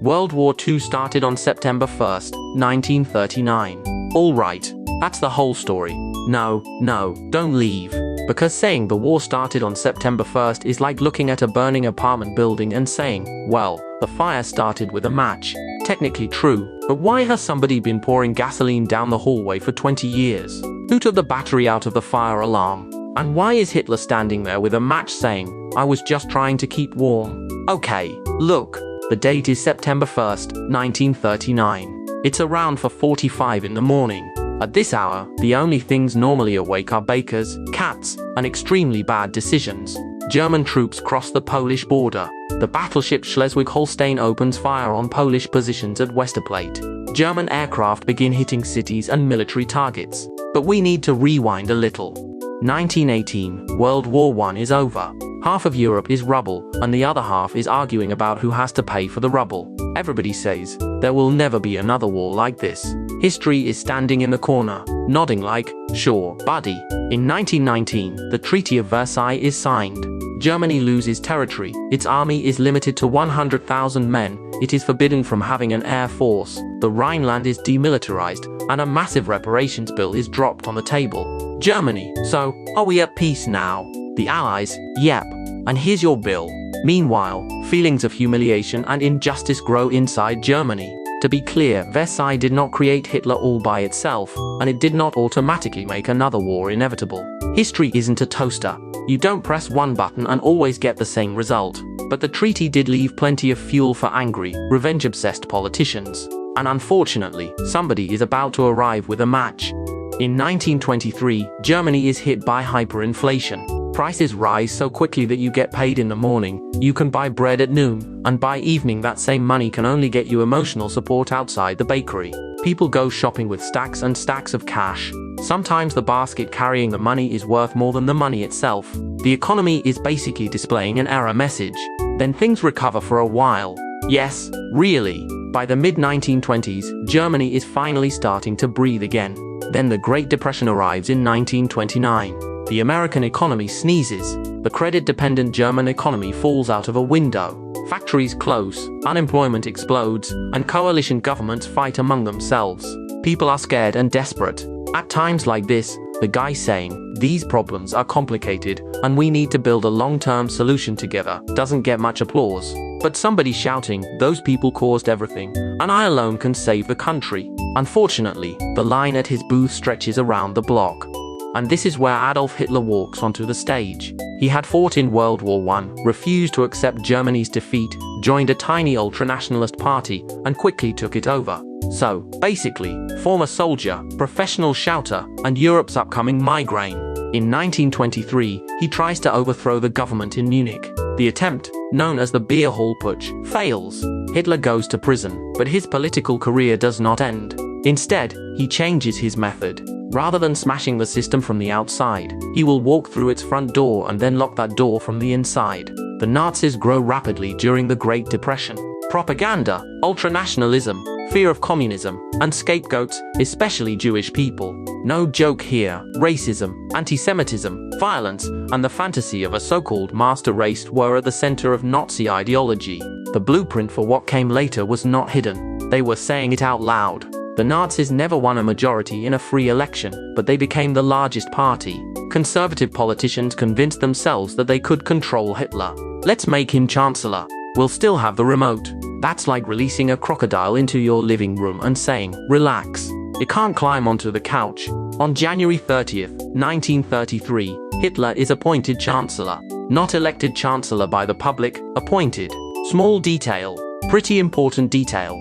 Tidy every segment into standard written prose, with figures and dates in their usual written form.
World War II started on September 1st, 1939. Alright, that's the whole story. No, don't leave. Because saying the war started on September 1st is like looking at a burning apartment building and saying, well, the fire started with a match. Technically true, but why has somebody been pouring gasoline down the hallway for 20 years? Who took the battery out of the fire alarm? And why is Hitler standing there with a match saying, I was just trying to keep warm? Okay, look, the date is September 1st, 1939. It's around 4:45 in the morning. At this hour, the only things normally awake are bakers, cats, and extremely bad decisions. German troops cross the Polish border. The battleship Schleswig-Holstein opens fire on Polish positions at Westerplatte. German aircraft begin hitting cities and military targets. But we need to rewind a little. 1918, World War I is over. Half of Europe is rubble, and the other half is arguing about who has to pay for the rubble. Everybody says, there will never be another war like this. History is standing in the corner, nodding like, sure, buddy. In 1919, the Treaty of Versailles is signed. Germany loses territory, its army is limited to 100,000 men, it is forbidden from having an air force, the Rhineland is demilitarized, and a massive reparations bill is dropped on the table. Germany, so, are we at peace now? The Allies, yep. And here's your bill. Meanwhile, feelings of humiliation and injustice grow inside Germany. To be clear, Versailles did not create Hitler all by itself, and it did not automatically make another war inevitable. History isn't a toaster. You don't press one button and always get the same result. But the treaty did leave plenty of fuel for angry, revenge-obsessed politicians. And unfortunately, somebody is about to arrive with a match. In 1923, Germany is hit by hyperinflation. Prices rise so quickly that you get paid in the morning, you can buy bread at noon, and by evening that same money can only get you emotional support outside the bakery. People go shopping with stacks and stacks of cash. Sometimes the basket carrying the money is worth more than the money itself. The economy is basically displaying an error message. Then things recover for a while. Yes, really. By the mid-1920s, Germany is finally starting to breathe again. Then the Great Depression arrives in 1929. The American economy sneezes. The credit-dependent German economy falls out of a window. Factories close, unemployment explodes, and coalition governments fight among themselves. People are scared and desperate. At times like this, the guy saying, these problems are complicated, and we need to build a long-term solution together, doesn't get much applause. But somebody shouting, those people caused everything, and I alone can save the country. Unfortunately, the line at his booth stretches around the block. And this is where Adolf Hitler walks onto the stage. He had fought in World War I, refused to accept Germany's defeat, joined a tiny ultranationalist party, and quickly took it over. So, basically, former soldier, professional shouter, and Europe's upcoming migraine. In 1923, he tries to overthrow the government in Munich. The attempt, known as the Beer Hall Putsch, fails. Hitler goes to prison, but his political career does not end. Instead, he changes his method. Rather than smashing the system from the outside, he will walk through its front door and then lock that door from the inside. The Nazis grow rapidly during the Great Depression. Propaganda, ultranationalism, fear of communism, and scapegoats, especially Jewish people. No joke here, racism, anti-Semitism, violence, and the fantasy of a so-called master race were at the center of Nazi ideology. The blueprint for what came later was not hidden. They were saying it out loud. The Nazis never won a majority in a free election, but they became the largest party. Conservative politicians convinced themselves that they could control Hitler. Let's make him chancellor. We'll still have the remote. That's like releasing a crocodile into your living room and saying, relax. It can't climb onto the couch. On January 30th, 1933, Hitler is appointed chancellor. Not elected chancellor by the public, appointed. Small detail. Pretty important detail.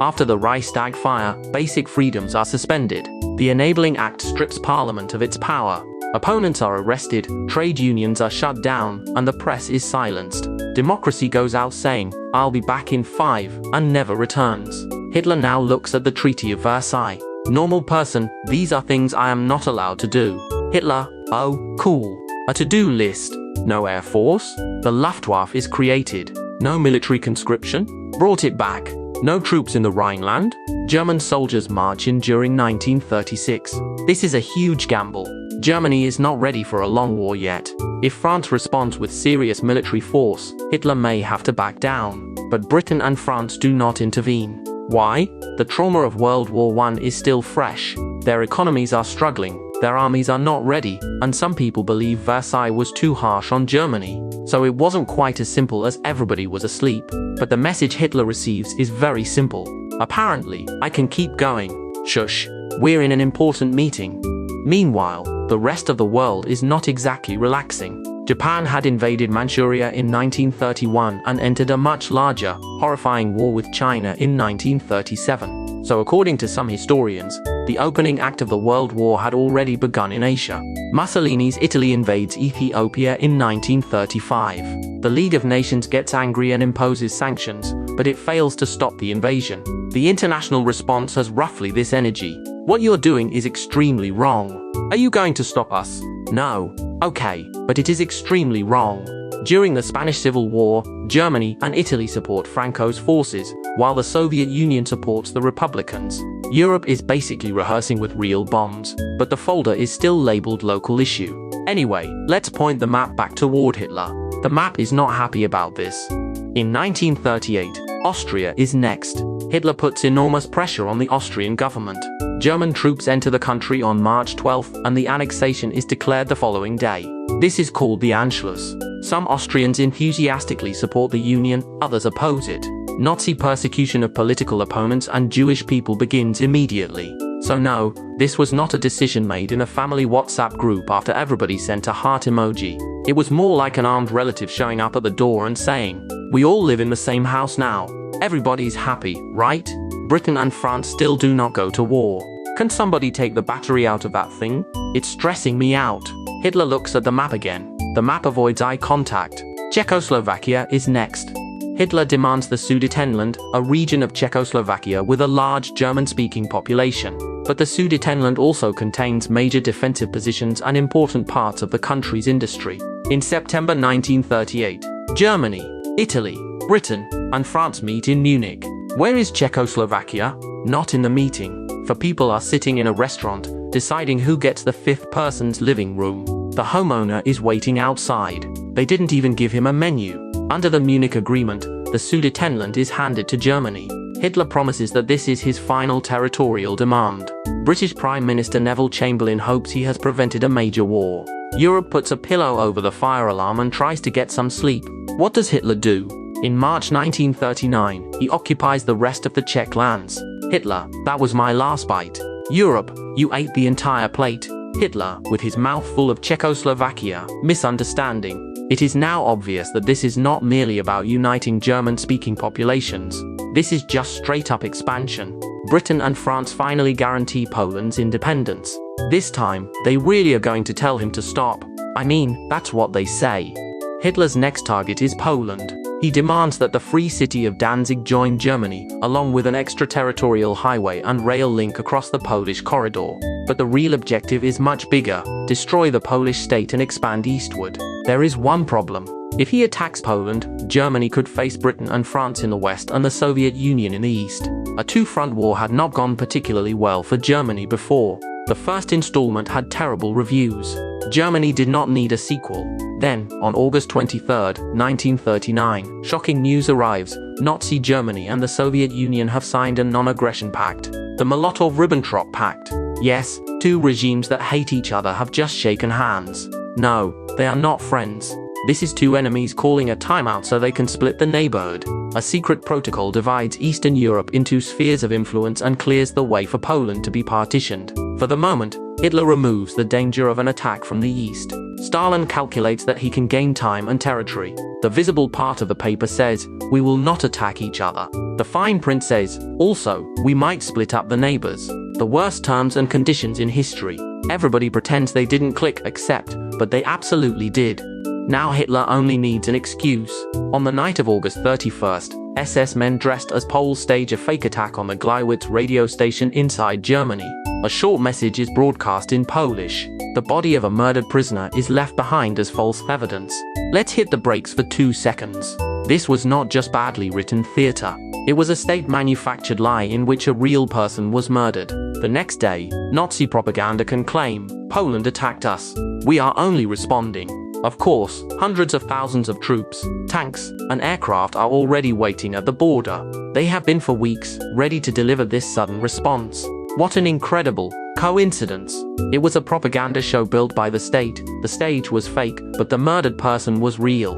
After the Reichstag fire, basic freedoms are suspended. The Enabling Act strips Parliament of its power. Opponents are arrested, trade unions are shut down, and the press is silenced. Democracy goes out saying, I'll be back in 5, and never returns. Hitler now looks at the Treaty of Versailles. Normal person, these are things I am not allowed to do. Hitler, oh, cool. A to-do list. No air force? The Luftwaffe is created. No military conscription? Brought it back. No troops in the Rhineland? German soldiers march in during 1936. This is a huge gamble. Germany is not ready for a long war yet. If France responds with serious military force, Hitler may have to back down. But Britain and France do not intervene. Why? The trauma of World War I is still fresh. Their economies are struggling, their armies are not ready, and some people believe Versailles was too harsh on Germany. So it wasn't quite as simple as everybody was asleep. But the message Hitler receives is very simple. Apparently, I can keep going. Shush, we're in an important meeting. Meanwhile, the rest of the world is not exactly relaxing. Japan had invaded Manchuria in 1931 and entered a much larger, horrifying war with China in 1937. So according to some historians, the opening act of the World War had already begun in Asia. Mussolini's Italy invades Ethiopia in 1935. The League of Nations gets angry and imposes sanctions, but it fails to stop the invasion. The international response has roughly this energy. What you're doing is extremely wrong. Are you going to stop us? No. Okay, but it is extremely wrong. During the Spanish Civil War, Germany and Italy support Franco's forces, while the Soviet Union supports the Republicans. Europe is basically rehearsing with real bombs, but the folder is still labeled local issue. Anyway, let's point the map back toward Hitler. The map is not happy about this. In 1938, Austria is next. Hitler puts enormous pressure on the Austrian government. German troops enter the country on March 12 and the annexation is declared the following day. This is called the Anschluss. Some Austrians enthusiastically support the Union, others oppose it. Nazi persecution of political opponents and Jewish people begins immediately. So no, this was not a decision made in a family WhatsApp group after everybody sent a heart emoji. It was more like an armed relative showing up at the door and saying, "We all live in the same house now. Everybody's happy, right?" Britain and France still do not go to war. Can somebody take the battery out of that thing? It's stressing me out. Hitler looks at the map again. The map avoids eye contact. Czechoslovakia is next. Hitler demands the Sudetenland, a region of Czechoslovakia with a large German-speaking population. But the Sudetenland also contains major defensive positions and important parts of the country's industry. In September 1938, Germany, Italy, Britain, and France meet in Munich. Where is Czechoslovakia? Not in the meeting. For people are sitting in a restaurant, deciding who gets the fifth person's living room. The homeowner is waiting outside. They didn't even give him a menu. Under the Munich Agreement, the Sudetenland is handed to Germany. Hitler promises that this is his final territorial demand. British Prime Minister Neville Chamberlain hopes he has prevented a major war. Europe puts a pillow over the fire alarm and tries to get some sleep. What does Hitler do? In March 1939, he occupies the rest of the Czech lands. Hitler, that was my last bite. Europe, you ate the entire plate. Hitler, with his mouth full of Czechoslovakia, misunderstanding. It is now obvious that this is not merely about uniting German-speaking populations. This is just straight-up expansion. Britain and France finally guarantee Poland's independence. This time, they really are going to tell him to stop. I mean, that's what they say. Hitler's next target is Poland. He demands that the free city of Danzig join Germany, along with an extraterritorial highway and rail link across the Polish corridor. But the real objective is much bigger: destroy the Polish state and expand eastward. There is one problem. If he attacks Poland, Germany could face Britain and France in the west and the Soviet Union in the east. A two-front war had not gone particularly well for Germany before. The first installment had terrible reviews. Germany did not need a sequel. Then, on August 23, 1939, shocking news arrives. Nazi Germany and the Soviet Union have signed a non-aggression pact. The Molotov-Ribbentrop Pact. Yes, two regimes that hate each other have just shaken hands. No, they are not friends. This is two enemies calling a timeout so they can split the neighborhood. A secret protocol divides Eastern Europe into spheres of influence and clears the way for Poland to be partitioned. For the moment, Hitler removes the danger of an attack from the east. Stalin calculates that he can gain time and territory. The visible part of the paper says, "We will not attack each other." The fine print says, also, "We might split up the neighbors." The worst terms and conditions in history. Everybody pretends they didn't click accept, but they absolutely did. Now Hitler only needs an excuse. On the night of August 31st, SS men dressed as Poles stage a fake attack on the Gleiwitz radio station inside Germany. A short message is broadcast in Polish. The body of a murdered prisoner is left behind as false evidence. Let's hit the brakes for 2 seconds. This was not just badly written theater. It was a state-manufactured lie in which a real person was murdered. The next day, Nazi propaganda can claim, Poland attacked us. We are only responding. Of course, hundreds of thousands of troops, tanks, and aircraft are already waiting at the border. They have been for weeks, ready to deliver this sudden response. What an incredible coincidence. It was a propaganda show built by the state. The stage was fake, but the murdered person was real.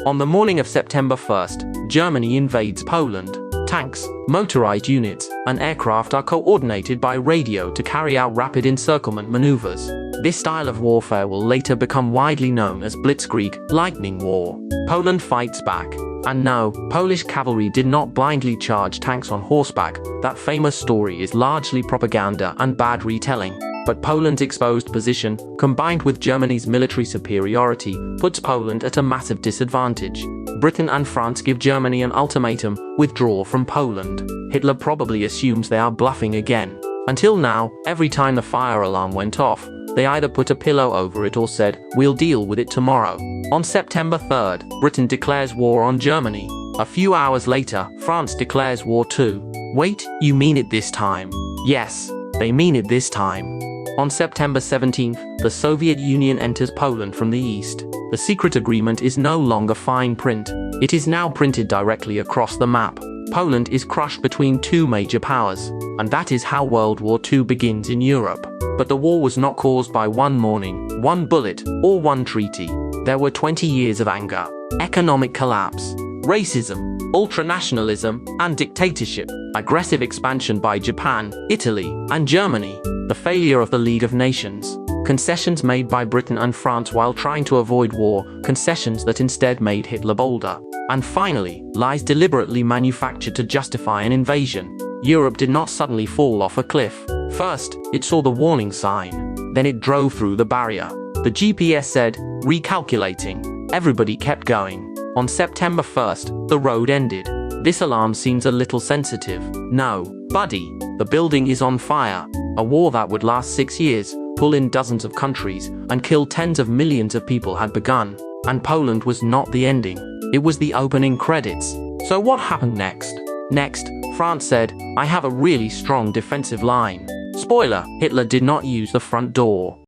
On the morning of September 1st, Germany invades Poland. Tanks, motorized units, and aircraft are coordinated by radio to carry out rapid encirclement maneuvers. This style of warfare will later become widely known as Blitzkrieg, lightning war. Poland fights back. And no, Polish cavalry did not blindly charge tanks on horseback. That famous story is largely propaganda and bad retelling. But Poland's exposed position, combined with Germany's military superiority, puts Poland at a massive disadvantage. Britain and France give Germany an ultimatum: withdraw from Poland. Hitler probably assumes they are bluffing again. Until now, every time the fire alarm went off, they either put a pillow over it or said, "We'll deal with it tomorrow." On September 3rd, Britain declares war on Germany. A few hours later, France declares war too. Wait, you mean it this time? Yes, they mean it this time. On September 17th, the Soviet Union enters Poland from the east. The secret agreement is no longer fine print. It is now printed directly across the map. Poland is crushed between two major powers, and that is how World War II begins in Europe. But the war was not caused by one morning, one bullet, or one treaty. There were 20 years of anger, economic collapse, racism, ultranationalism, and dictatorship, aggressive expansion by Japan, Italy, and Germany, the failure of the League of Nations, concessions made by Britain and France while trying to avoid war, concessions that instead made Hitler bolder, and finally, lies deliberately manufactured to justify an invasion. Europe did not suddenly fall off a cliff. First, it saw the warning sign. Then it drove through the barrier. The GPS said, recalculating. Everybody kept going. On September 1st, the road ended. This alarm seems a little sensitive. No, buddy, the building is on fire. A war that would last 6 years, pull in dozens of countries, and kill tens of millions of people had begun. And Poland was not the ending. It was the opening credits. So what happened next? Next, France said, I have a really strong defensive line. Spoiler, Hitler did not use the front door.